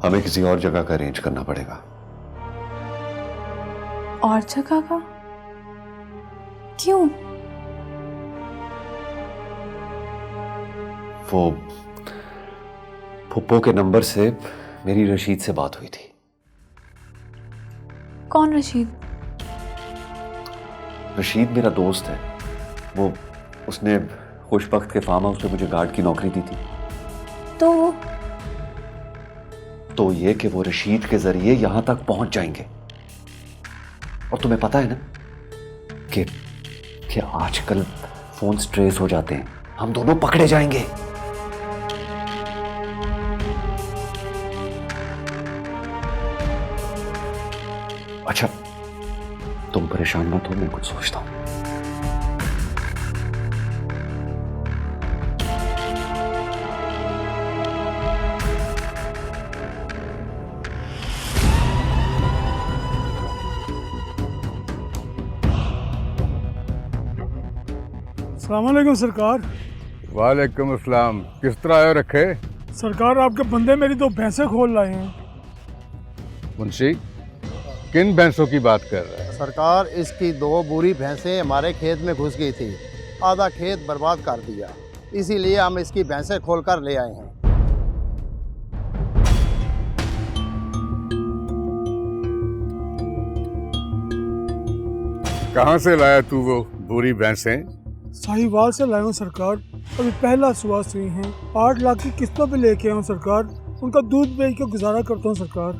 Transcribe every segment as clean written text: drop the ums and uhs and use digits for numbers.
हमें किसी और जगह का अरेंज करना पड़ेगा। और जगह का? क्यों? वो फुप्पो के नंबर से मेरी रशीद से बात हुई थी। कौन रशीद? रशीद मेरा दोस्त है। वो उसने खुशबख्त के फार्म हाउस पे मुझे गार्ड की नौकरी दी थी। तो ये कि वो रशीद के जरिए यहां तक पहुंच जाएंगे। और तुम्हें पता है ना कि आजकल फोन ट्रेस हो जाते हैं, हम दोनों पकड़े जाएंगे। अच्छा तुम परेशान मत हो, मैं कुछ सोचता हूं। अस्सलामुअलैकुम सरकार। वालेकुम अस्सलाम। किस तरह आयो रखे? सरकार आपके बंदे मेरी 2 भैंसें खोल लाए हैं। मुंशी, किन भैंसों की बात कर रहा है? सरकार, इसकी 2 बुरी भैंसें हमारे खेत में घुस गई थी, आधा खेत बर्बाद कर दिया, इसीलिए हम इसकी भैंसें खोलकर ले आए हैं। कहाँ से लाया तू वो बुरी भैंसें? साहिवाल से लाए हूँ सरकार, अभी पहला सुबह हुई हैं। 8 लाख की किस्तों पे लेके आया हूँ सरकार, उनका दूध बेच के गुजारा करता हूँ सरकार।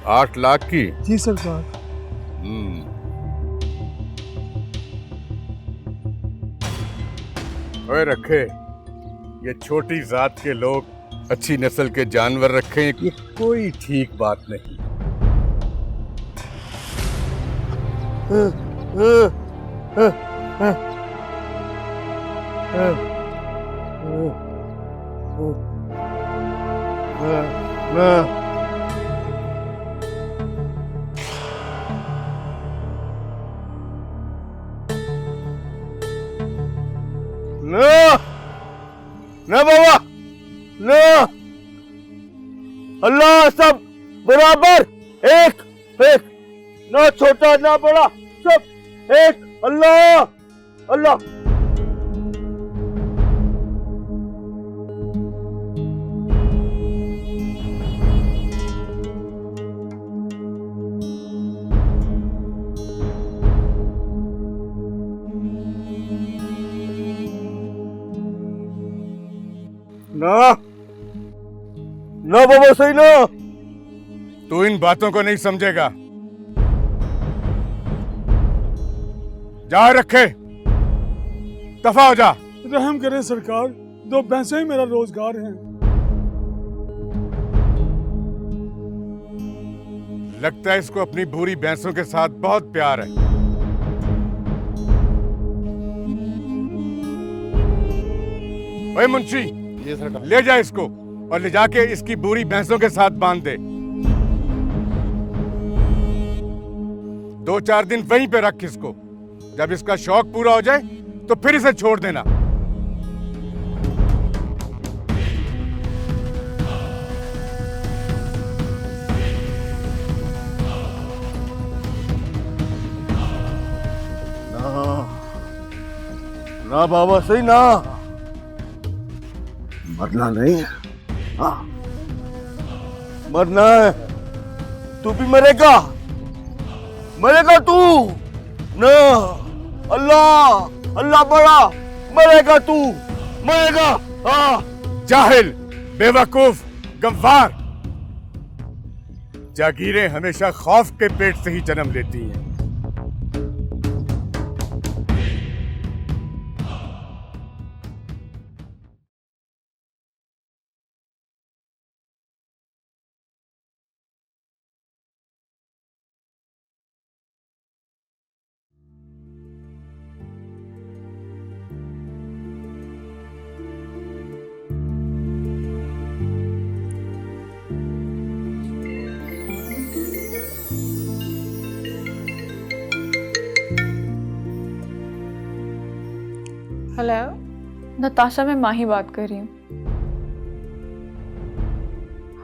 8 लाख की? जी सरकार। ओए रखे, ये छोटी जात के लोग अच्छी नस्ल के जानवर रखें, ये कोई ठीक बात नहीं। ना बाबा, ना, अल्लाह सब बराबर, एक एक, ना छोटा ना बड़ा, सब एक, अल्लाह अल्लाह। ना ना बाबा, सही ना। तू इन बातों को नहीं समझेगा। जा रखे, दफा हो जा। रहम करें सरकार, 2 भैंसें ही मेरा रोजगार है। लगता है इसको अपनी बुरी भैंसों के साथ बहुत प्यार है। ओए मुंशी, जी सरकार। ले जा इसको और ले जाके इसकी बुरी भैंसों के साथ बांध दे। 2-4 दिन वहीं पे रख इसको। जब इसका शौक पूरा हो जाए तो फिर इसे छोड़ देना। ना बाबा, सही ना। मरना नहीं है, हाँ मरना है। तू भी मरेगा, मरेगा तू ना। अल्लाह अल्लाह बड़ा, मरेगा तू, मरेगा। हाँ। जाहिल, बेवकूफ, गंवार। जागीरें हमेशा खौफ के पेट से ही जन्म लेती हैं। हेलो नताशा, मैं माही बात कर रही हूँ।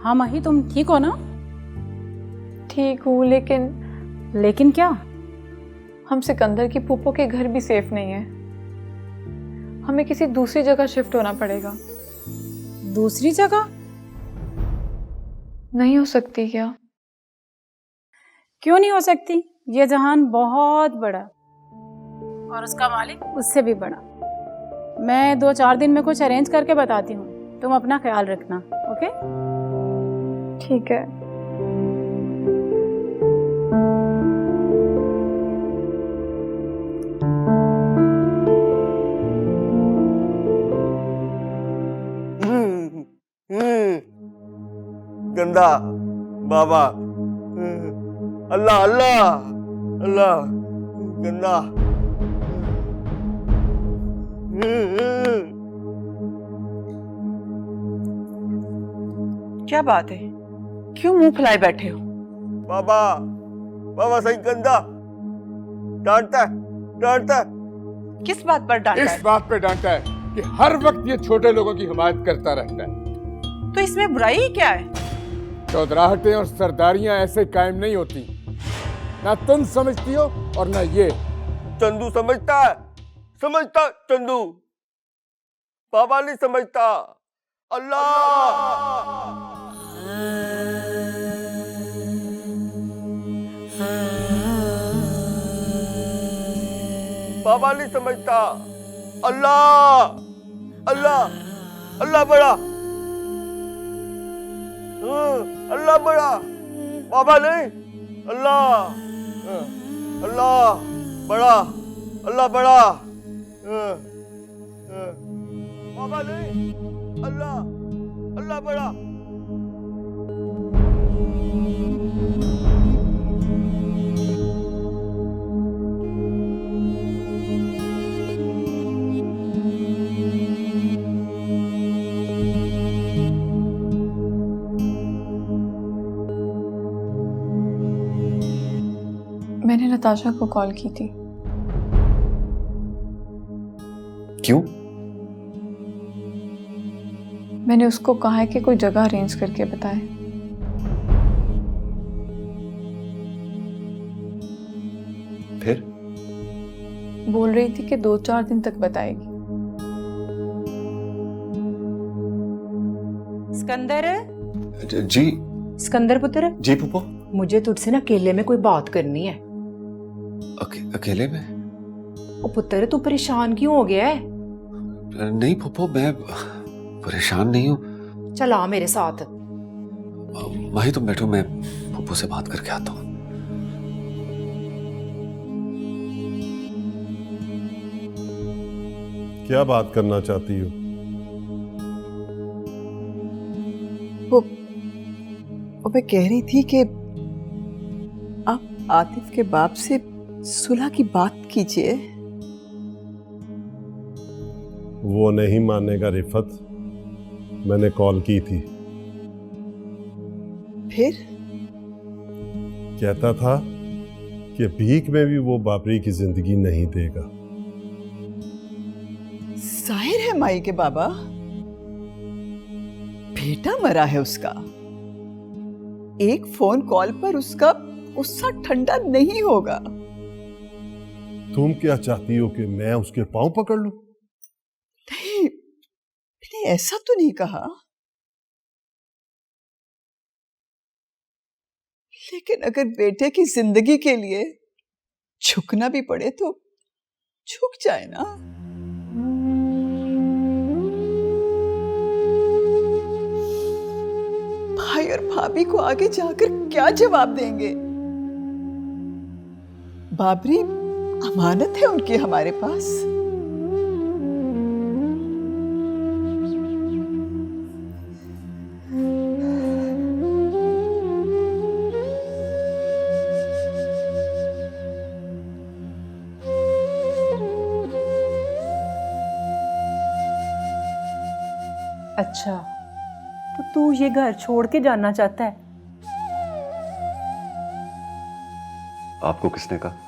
हाँ माही, तुम ठीक हो ना? ठीक हूँ, लेकिन क्या? हम सिकंदर की फूफो के घर भी सेफ नहीं है। हमें किसी दूसरी जगह शिफ्ट होना पड़ेगा। दूसरी जगह? नहीं हो सकती क्या? क्यों नहीं हो सकती? ये जहान बहुत बड़ा और उसका मालिक उससे भी बड़ा। मैं 2-4 दिन में कुछ अरेंज करके बताती हूँ, तुम अपना ख्याल रखना। ओके? ठीक है। गंदा बाबा, अल्लाह अल्लाह अल्लाह, गंदा। क्या बात है, क्यों मुंह फुलाए बैठे हो? बाबा, बाबा सही गंदा डांटता है, डांटता है। किस बात पर डांटा इस है? बात पे डांटा है कि हर वक्त ये छोटे लोगों की हिमायत करता रहता है। तो इसमें बुराई ही क्या है? चौधराहटें और सरदारियां ऐसे कायम नहीं होती, ना तुम समझती हो और ना ये। चंदू समझता है, समझता चंदू, बाबा नहीं समझता। अल्लाह बाबा नहीं समझता। अल्लाह अल्लाह अल्लाह बड़ा, अल्लाह बड़ा, बाबा नहीं। अल्लाह अल्लाह बड़ा, अल्लाह बड़ा, बाबा नहीं। अल्लाह अल्लाह बड़ा। मैंने नताशा को कॉल की थी। क्यों? मैंने उसको कहा है कि कोई जगह अरेंज करके बताए। फिर? बोल रही थी कि 2-4 दिन तक बताएगी। सिकंदर, जी। सिकंदर पुत्र, जी फूफो। मुझे तुझसे ना अकेले में कोई बात करनी है। अकेले में? ओ पुत्र, तू परेशान क्यों हो गया है? नहीं फूफो, मैं परेशान नहीं हूँ। चल आ मेरे साथ। माही तुम बैठो, मैं फूफो से बात करके आता हूँ। क्या बात करना चाहती हो? वो मैं कह रही थी कि आप आतिफ के बाप से सुलह की बात कीजिए। वो नहीं मानेगा रिफत, मैंने कॉल की थी। फिर कहता था कि भीख में भी वो बाबरी की जिंदगी नहीं देगा। जाहिर है माई के बाबा, बेटा मरा है उसका, एक फोन कॉल पर उसका गुस्सा ठंडा नहीं होगा। तुम क्या चाहती हो कि मैं उसके पांव पकड़ लूं? नहीं, मैंने ऐसा तो नहीं कहा, लेकिन अगर बेटे की जिंदगी के लिए झुकना भी पड़े तो झुक जाए ना। भाई और भाभी को आगे जाकर क्या जवाब देंगे? बाबरी अमानत है उनकी हमारे पास। अच्छा, तो तू ये घर छोड़ के जाना चाहता है? आपको किसने कहा?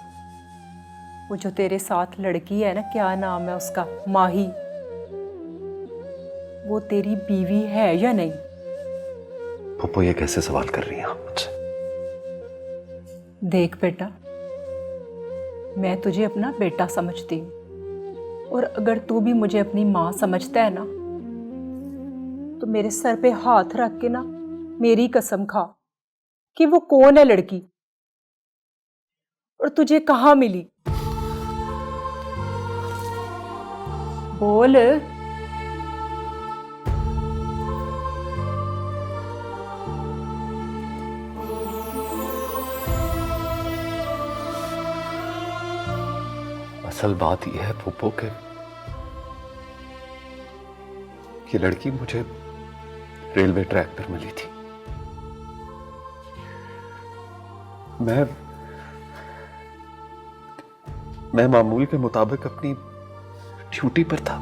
वो जो तेरे साथ लड़की है ना, क्या नाम है उसका, माही, वो तेरी बीवी है या नहीं? फूफो ये कैसे सवाल कर रही हैं आप मुझसे? देख बेटा, मैं तुझे अपना बेटा समझती हूँ, और अगर तू भी मुझे अपनी माँ समझता है ना, तो मेरे सर पे हाथ रख के ना मेरी कसम खा कि वो कौन है लड़की और तुझे कहाँ मिली। बोल। असल बात यह है फूफो के ये लड़की मुझे रेलवे ट्रैक पर मिली थी। मैं मामूल के मुताबिक अपनी ड्यूटी पर था।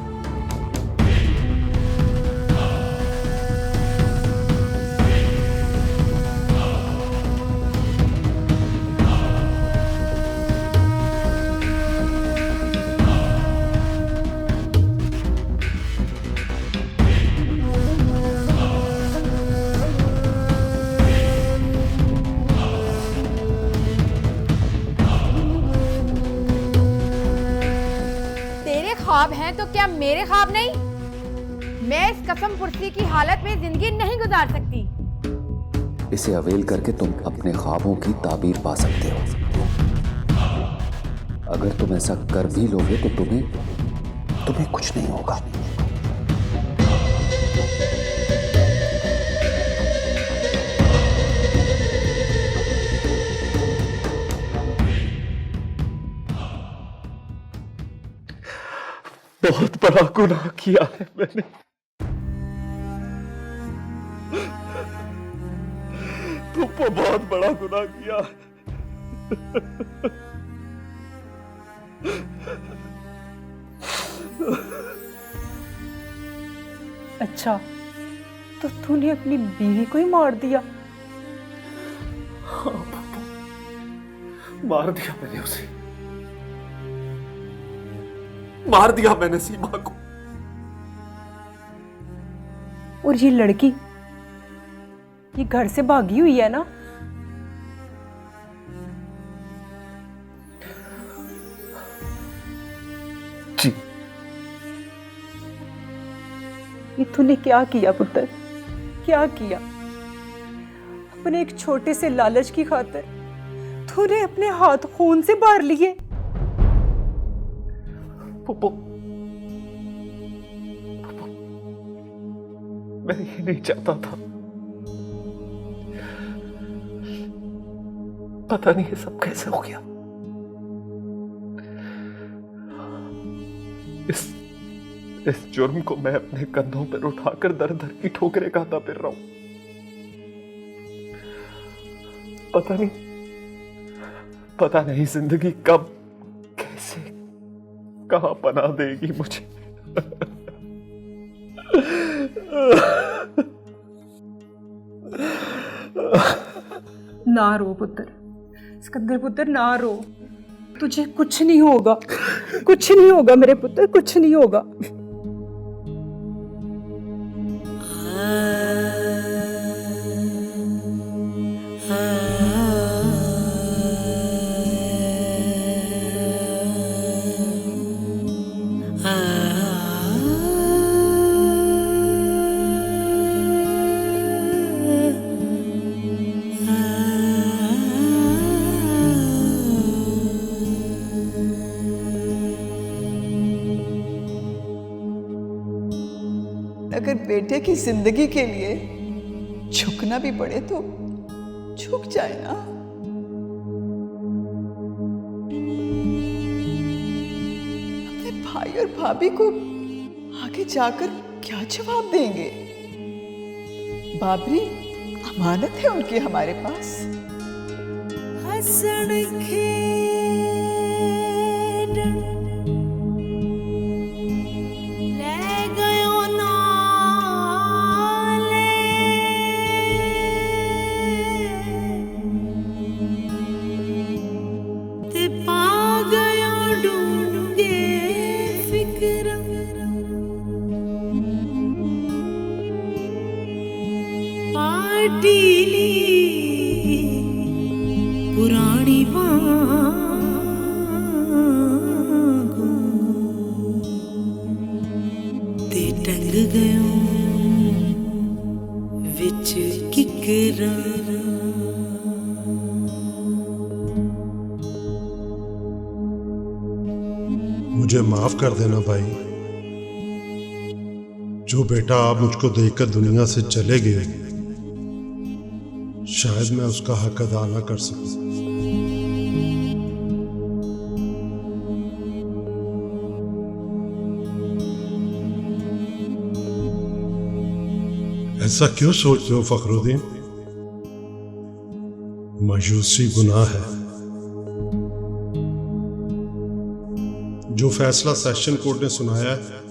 ख्वाब हैं तो क्या मेरे ख्वाब नहीं? मैं इस कसम पुर्सी की हालत में जिंदगी नहीं गुजार सकती। इसे अवेल करके तुम अपने ख्वाबों की ताबीर पा सकते हो। अगर तुम ऐसा कर भी लोगे तो तुम्हें कुछ नहीं होगा। बहुत बड़ा गुनाह किया है मैंने। तुमको बहुत बड़ा गुनाह किया। अच्छा, तो तूने अपनी बीवी को ही मार दिया? हाँ पापा, मार दिया मैंने उसे। मार दिया मैंने सीमा को। और ये लड़की ये घर से भागी हुई है ना? जी। ये तूने क्या किया पुत्र, क्या किया? अपने एक छोटे से लालच की खातिर तूने अपने हाथ खून से बार लिए। पुप्पो, मैं ये नहीं चाहता था। पता नहीं ये सब कैसे हो गया। इस जुर्म को मैं अपने कंधों पर उठाकर दर दर की ठोकरें खाता फिर रहा हूं। पता नहीं जिंदगी कब कैसे कहां पनाह देगी मुझे। ना रो पुत्र, सिकंदर पुत्र ना रो। तुझे कुछ नहीं होगा, कुछ नहीं होगा मेरे पुत्र, कुछ नहीं होगा। अगर बेटे की जिंदगी के लिए झुकना भी पड़े तो झुक जाए ना। अपने भाई और भाभी को आगे जाकर क्या जवाब देंगे? बाबरी अमानत है उनकी हमारे पास। हसन पार्टी गयो विच किकरा मुझे माफ कर देना भाई। जो बेटा आप मुझको देखकर दुनिया से चले गए, शायद मैं उसका हक अदा ना कर सकूं। ऐसा क्यों सोचते हो फखरुद्दीन? मायूसी गुनाह है। जो फैसला सेशन कोर्ट ने सुनाया है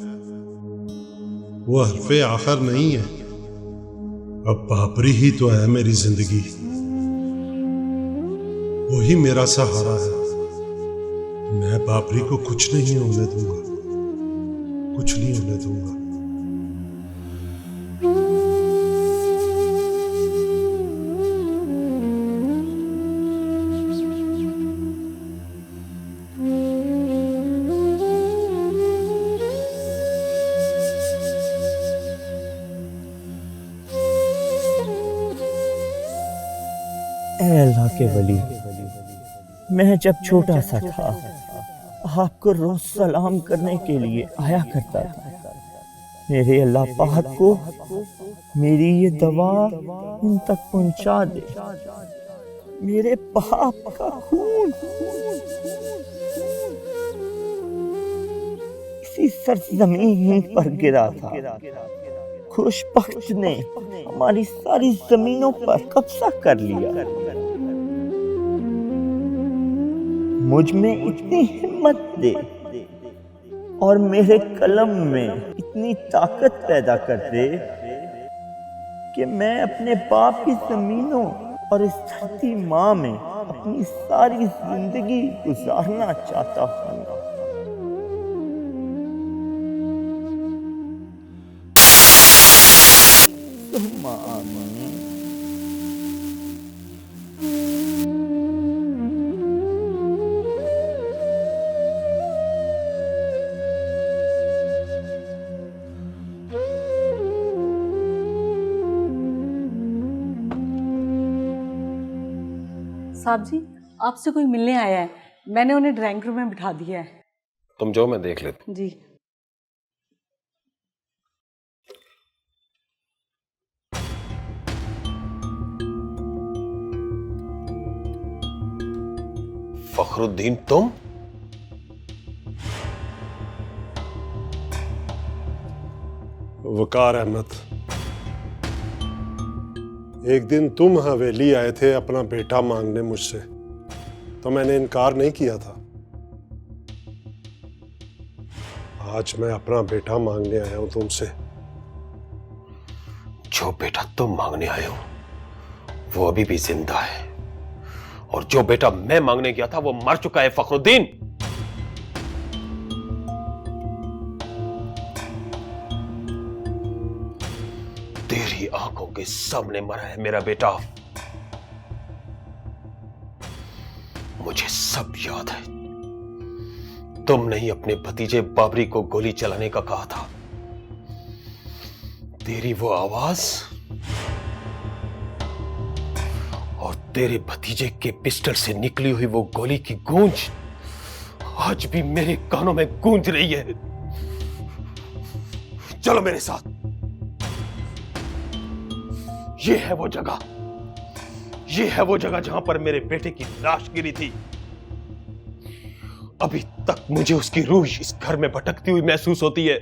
वो हरफे आखिर नहीं है। अब बाबरी ही तो है मेरी जिंदगी, वही मेरा सहारा है। मैं बाबरी को कुछ नहीं होने दूंगा, कुछ नहीं होने दूंगा। अल्लाह के वली, मैं जब छोटा सा था आपको रोज सलाम करने के लिए आया करता था। मेरे अल्लाह पाक को मेरी ये दवा उन तक पहुंचा दे। मेरे बाप का खून इसी सरजमीन पर गिरा था। खुशबख्त ने हमारी सारी जमीनों पर कब्जा कर लिया। मुझ में इतनी हिम्मत दे और मेरे कलम में इतनी ताकत पैदा कर दे कि मैं अपने बाप की जमीनों और इस धरती माँ में अपनी सारी जिंदगी गुजारना चाहता हूँ। साहब जी, आपसे कोई मिलने आया है। मैंने उन्हें ड्राइंग रूम में बिठा दिया है। तुम जाओ, मैं देख लेता हूं। जी। फखरुद्दीन, तुम? वकार अहमद, एक दिन तुम हवेली आए थे अपना बेटा मांगने मुझसे, तो मैंने इनकार नहीं किया था। आज मैं अपना बेटा मांगने आया हूं तुमसे। जो बेटा तुम मांगने आए हो वो अभी भी जिंदा है, और जो बेटा मैं मांगने गया था वो मर चुका है फखरुद्दीन। तेरी आंखों के सामने मरा है मेरा बेटा। मुझे सब याद है। तुमने ही अपने भतीजे बाबरी को गोली चलाने का कहा था। तेरी वो आवाज और तेरे भतीजे के पिस्टल से निकली हुई वो गोली की गूंज आज भी मेरे कानों में गूंज रही है। चलो मेरे साथ। ये है वो जगह, ये है वो जगह जहां पर मेरे बेटे की लाश गिरी थी। अभी तक मुझे उसकी रूह इस घर में भटकती हुई महसूस होती है।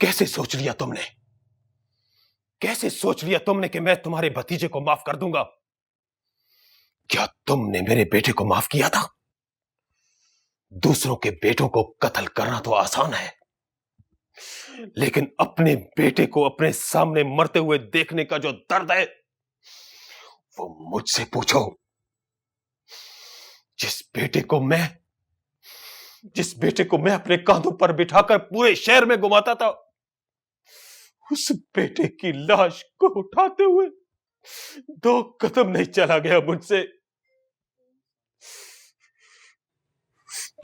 कैसे सोच लिया तुमने, कैसे सोच लिया तुमने कि मैं तुम्हारे भतीजे को माफ कर दूंगा? क्या तुमने मेरे बेटे को माफ किया था? दूसरों के बेटों को कत्ल करना तो आसान है, लेकिन अपने बेटे को अपने सामने मरते हुए देखने का जो दर्द है वो मुझसे पूछो। जिस बेटे को मैं अपने कांधों पर बिठाकर पूरे शहर में घुमाता था, उस बेटे की लाश को उठाते हुए 2 कदम नहीं चला गया मुझसे।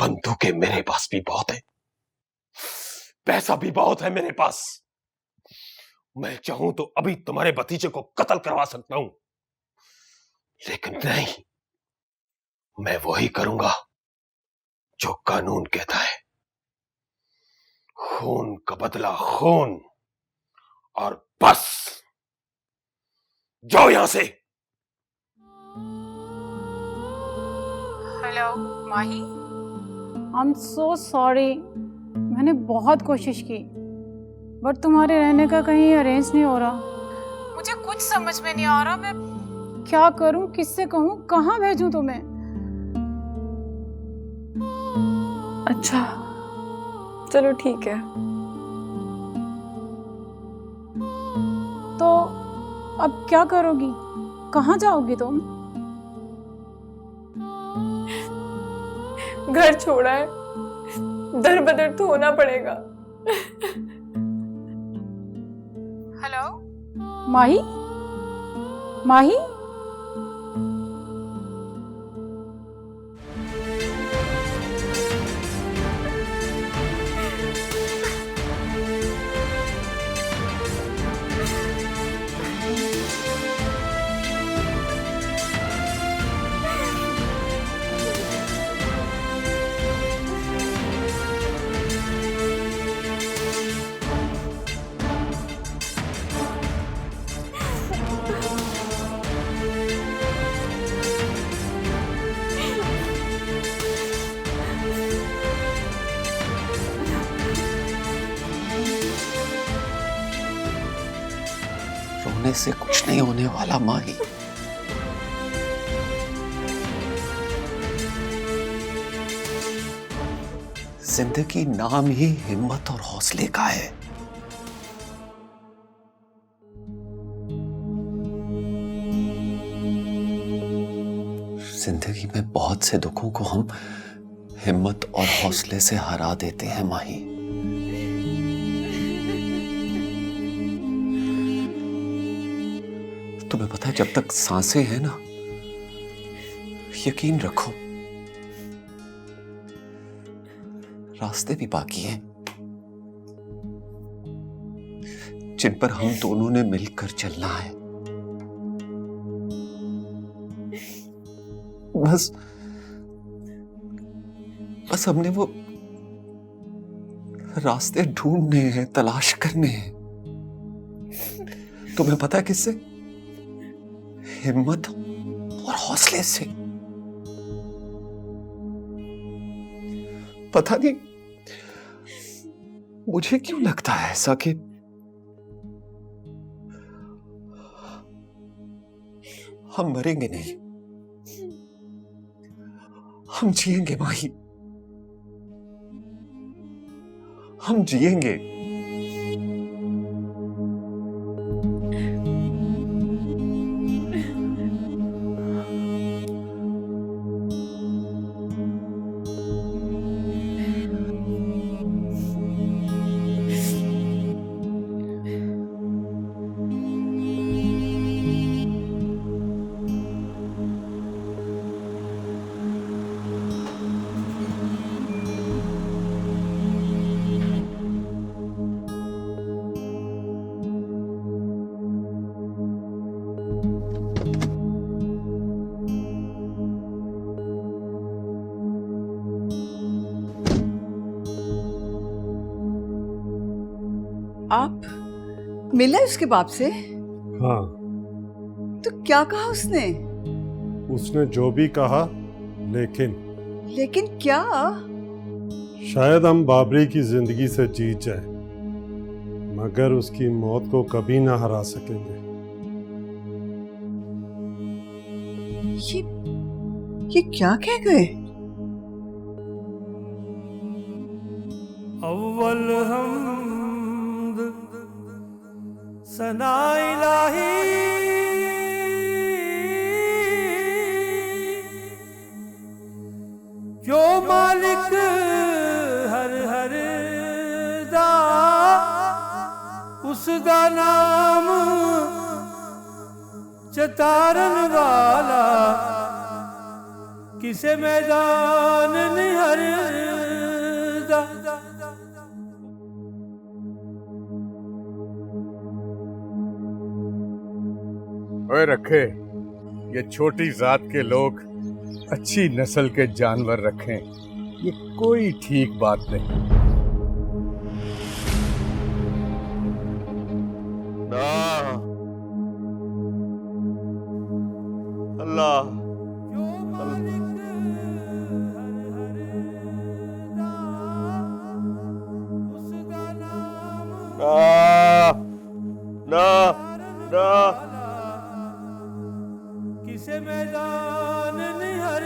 बंदूकें मेरे पास भी बहुत है, पैसा भी बहुत है मेरे पास। मैं चाहूं तो अभी तुम्हारे भतीजे को कत्ल करवा सकता हूं, लेकिन नहीं, मैं वही करूंगा जो कानून कहता है। खून का बदला खून, और बस। जाओ यहां से। Hello Mahi, I am so sorry. मैंने बहुत कोशिश की, बट तुम्हारे रहने का कहीं अरेंज नहीं हो रहा। मुझे कुछ समझ में नहीं आ रहा, मैं क्या करूं, किससे कहूं, कहां भेजूं तुम्हें। अच्छा चलो ठीक है। तो अब क्या करोगी, कहां जाओगी तुम? घर छोड़ा है, दर बदर तो होना पड़ेगा। हेलो माही, माही, रोने से कुछ नहीं होने वाला माही। जिंदगी नाम ही हिम्मत और हौसले का है। जिंदगी में बहुत से दुखों को हम हिम्मत और हौसले से हरा देते हैं माही। तुम्हें पता है, जब तक सांसें हैं ना, यकीन रखो रास्ते भी बाकी हैं, जिन पर हम दोनों ने मिलकर चलना है। बस हमने वो रास्ते ढूंढने हैं, तलाश करने हैं। तुम्हें पता है किससे? हिम्मत और हौसले से। पता नहीं मुझे क्यों लगता है ऐसा कि हम मरेंगे नहीं, हम जिएंगे माही, हम जिएंगे। आप मिले उसके बाप से? हाँ, तो क्या कहा उसने? उसने जो भी कहा, लेकिन क्या? शायद हम बाबरी की जिंदगी से जीत जाए, मगर उसकी मौत को कभी ना हरा सकेंगे। ये क्या कह गए? अव्वल हमद सना इलाही जो मालिक हर हर दा, उसका नाम चतारन वाला, किसे मैदान निहर दा। ओए रखे, ये छोटी जात के लोग अच्छी नस्ल के जानवर रखें, ये कोई ठीक बात नहीं। अल्लाह ना ना किसे मैदान निहर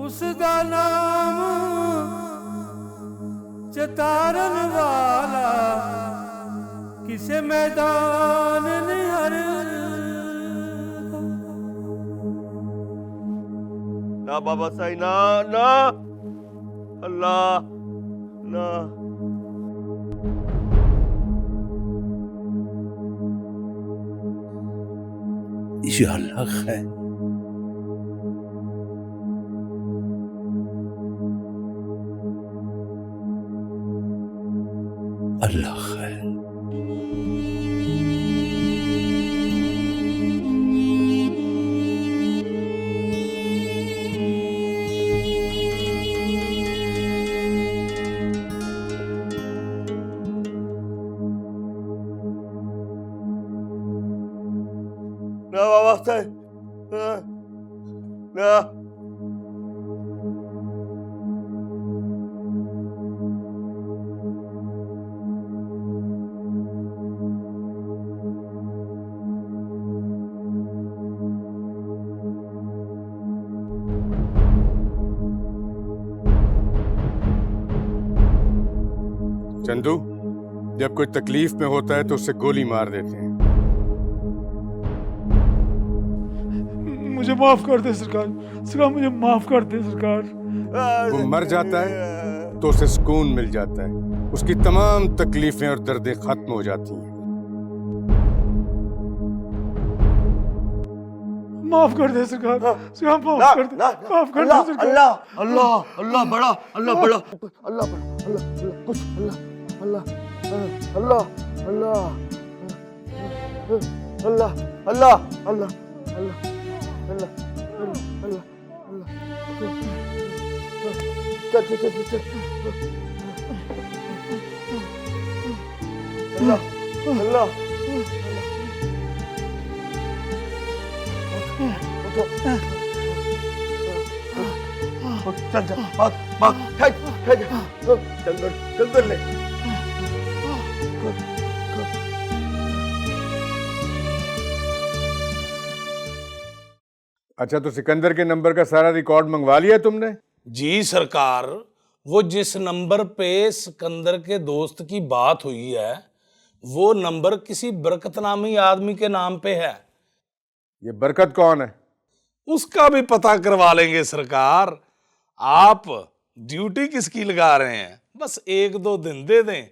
उसका नाम चतारन वाला किसे मैदान निहर ना बाबा साईं ना ना अल्लाह ना या अल्लाह है अल्लाह है। ना बाबा साईं ना ना चंदू, जब कोई तकलीफ में होता है तो उसे गोली मार देते हैं। मुझे माफ कर दे सरकार, सरकार मुझे माफ कर दे सरकार। वो मर जाता है तो उसे सुकून मिल जाता है, उसकी तमाम तकलीफें और दर्दें खत्म हो जाती हैं। माफ कर दे सरकार, सरकार माफ कर दे, माफ कर दे सरकार। अल्लाह अल्लाह अल्लाह बड़ा, अल्लाह बड़ा, अल्लाह बड़ा, अल्लाह कुछ, अल्लाह अल्लाह अल्लाह अल्लाह अल्लाह अल्लाह अल्लाह अल्लाह अल्लाह अल्लाह चल चल चल चल अल्लाह अल्लाह चल चल भाग भाग जंगल जंगल ले। अच्छा, तो सिकंदर के नंबर का सारा रिकॉर्ड मंगवा लिया तुमने? जी सरकार, वो जिस नंबर पे सिकंदर के दोस्त की बात हुई है वो नंबर किसी बरकत नामी आदमी के नाम पे है। ये बरकत कौन है? उसका भी पता करवा लेंगे सरकार। आप ड्यूटी किसकी लगा रहे हैं? बस 1-2 दिन दे दें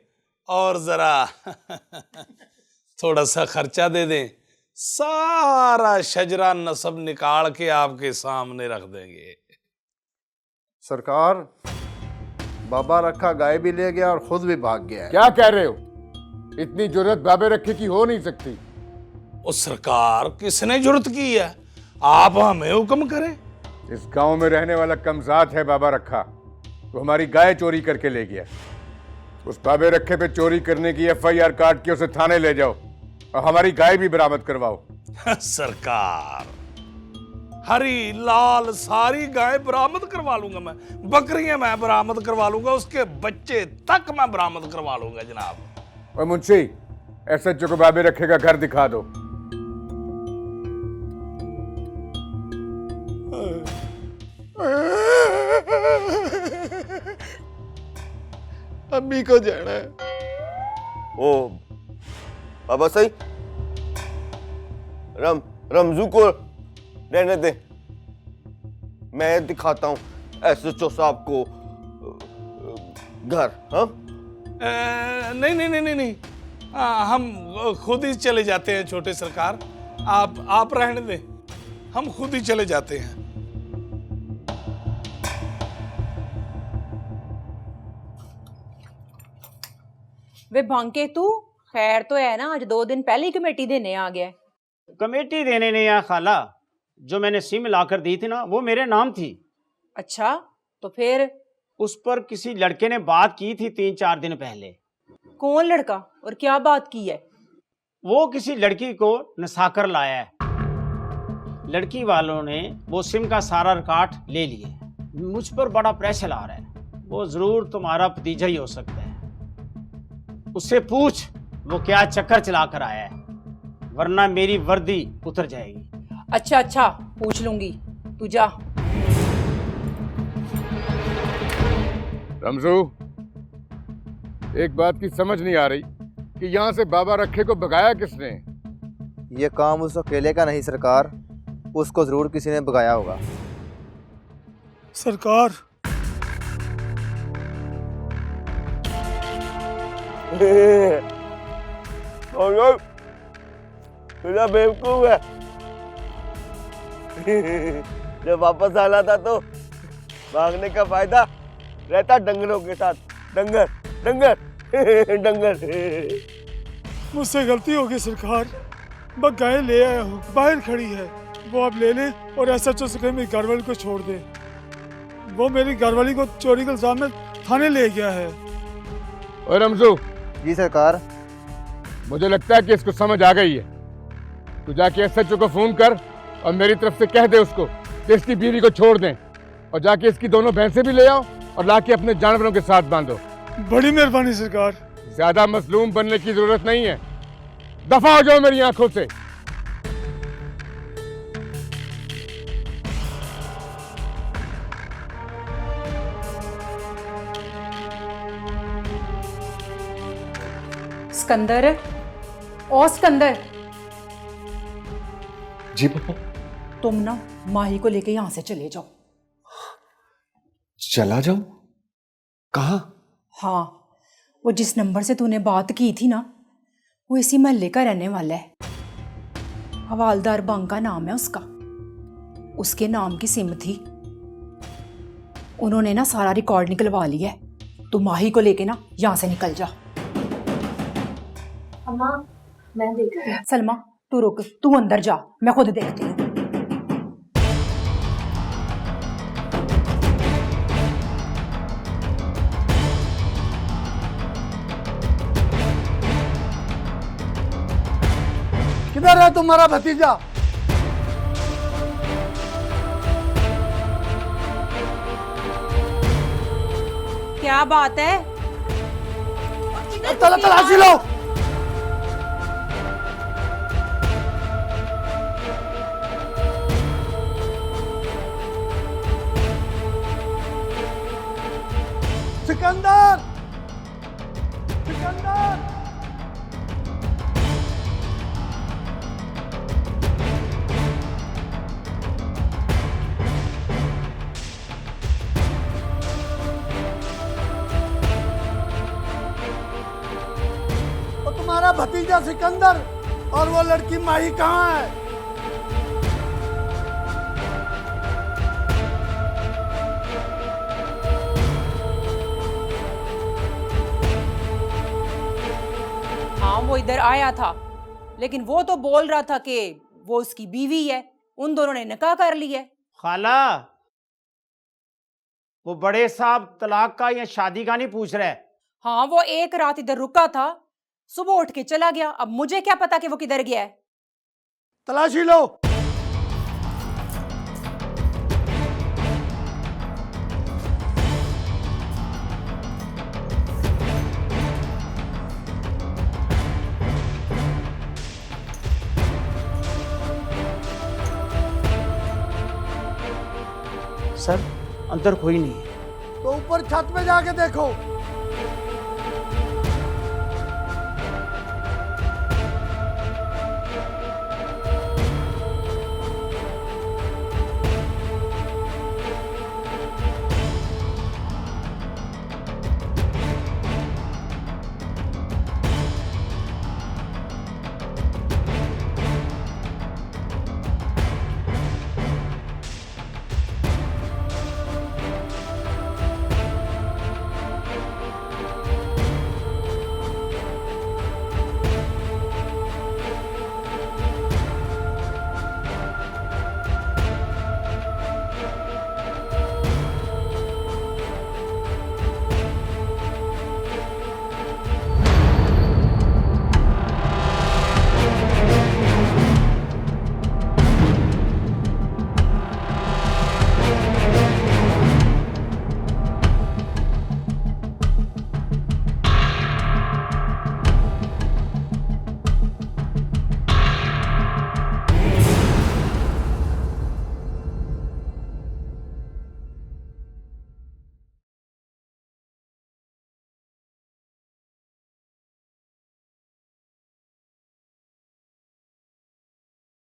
और जरा थोड़ा सा खर्चा दे दें, सारा शजरा नसब निकाल के आपके सामने रख देंगे। सरकार, बाबा रखा गाय भी ले गया और खुद भी भाग गया है। क्या कह रहे हो? इतनी जुर्रत बाबे रखे की हो नहीं सकती। ओ सरकार, किसने जुर्रत की है? आप हमें हुक्म करें। इस गांव में रहने वाला कमजात है बाबा रखा, तो हमारी गाय चोरी करके ले गया। उस बाबे रखे पे चोरी करने की FIR काट के उसे थाने ले जाओ और हमारी गाय भी बरामद करवाओ। सरकार, हरी लाल सारी गाय बरामद करवा लूंगा मैं, बकरियां मैं बरामद करवा लूंगा, उसके बच्चे तक मैं बरामद करवा लूंगा जनाब। और मुंशी, SHO को बाबे रखे का घर दिखा दो। अम्मी को जाना है। ओ बाबा सही, रमजू को रहने दे, मैं दिखाता हूँ SHO साहब को घर। हाँ नहीं नहीं नहीं नहीं नहीं, हम खुद ही चले जाते हैं छोटे सरकार, आप रहने दें, हम खुद ही चले जाते हैं। वे भांके तू खैर तो है ना, आज 2 दिन पहले ही कमेटी देने आ गया। कमेटी देने नहीं आया खाला, जो मैंने सिम लाकर दी थी ना वो मेरे नाम थी। अच्छा, तो फिर उस पर किसी लड़के ने बात की थी 3-4 दिन पहले। कौन लड़का और क्या बात की है? वो किसी लड़की को नसाकर लाया है। लड़की वालों ने वो सिम का सारा रिकॉर्ड ले लिए। मुझ पर बड़ा प्रेशर आ रहा है, वो जरूर तुम्हारा भतीजा ही हो सकता है। उससे पूछ वो क्या चक्कर चला कर आया है, वरना मेरी वर्दी उतर जाएगी। अच्छा अच्छा, पूछ लूंगी, तू जा। रमजू, एक बात की समझ नहीं आ रही कि यहाँ से बाबा रखे को भगाया किसने? ये काम उस अकेले का नहीं सरकार, उसको जरूर किसी ने भगाया होगा। सरकार बेवकूफ है। जब वापस आना था तो भागने का फायदा रहता डंगरों के साथ। डंगर डंगर डंगर। मुझसे गलती होगी सरकार, मैं गाय ले आया हूँ, बाहर खड़ी है, वो आप ले ले और SHO से कहें मेरी घरवाली को छोड़ दे। वो मेरी घरवाली को चोरी के इल्जाम में थाने ले गया है। और रमजू। जी सरकार। मुझे लगता है कि इसको समझ आ गई है। तू जाके SHO को फोन कर और मेरी तरफ से कह दे उसको कि इसकी बीवी को छोड़ दें, और जाके इसकी दोनों भैंसें भी ले आओ और लाके अपने जानवरों के साथ बांधो। बड़ी मेहरबानी सरकार। ज्यादा मसलूम बनने की जरूरत नहीं है, दफा हो जाओ मेरी आंखों से। सिकंदर, ओ सिकंदर। जी पापा। तुम ना माही को लेके यहां से चले जाओ। चला जाऊं? कहाँ? हाँ, वो जिस नंबर से तूने बात की थी ना, वो इसी महल्ले का रहने वाला है। हवालदार बांका नाम है उसका। उसके नाम की सिम थी। उन्होंने ना सारा रिकॉर्ड निकलवा लिया है। तू माही को लेके ना यहां से निकल जा। अम्मा, मैं देखती हूँ। सलमा, तू रुक, तू अंदर जा, मैं खुद देखती हूँ। किधर है तुम्हारा भतीजा? क्या बात है? तलाशी लो। सिकंदर, सिकंदर। और तुम्हारा भतीजा सिकंदर और वो लड़की माही कहाँ है? हाँ, वो इधर आया था, लेकिन वो तो बोल रहा था कि वो उसकी बीवी है, उन दोनों ने निकाह कर लिया है। खाला, वो बड़े साहब तलाक का या शादी का नहीं पूछ रहे। हाँ, वो एक रात इधर रुका था, सुबह उठ के चला गया। अब मुझे क्या पता कि वो किधर गया है। तलाशी लो। सर, अंदर कोई नहीं है। तो ऊपर छत पे जाके देखो।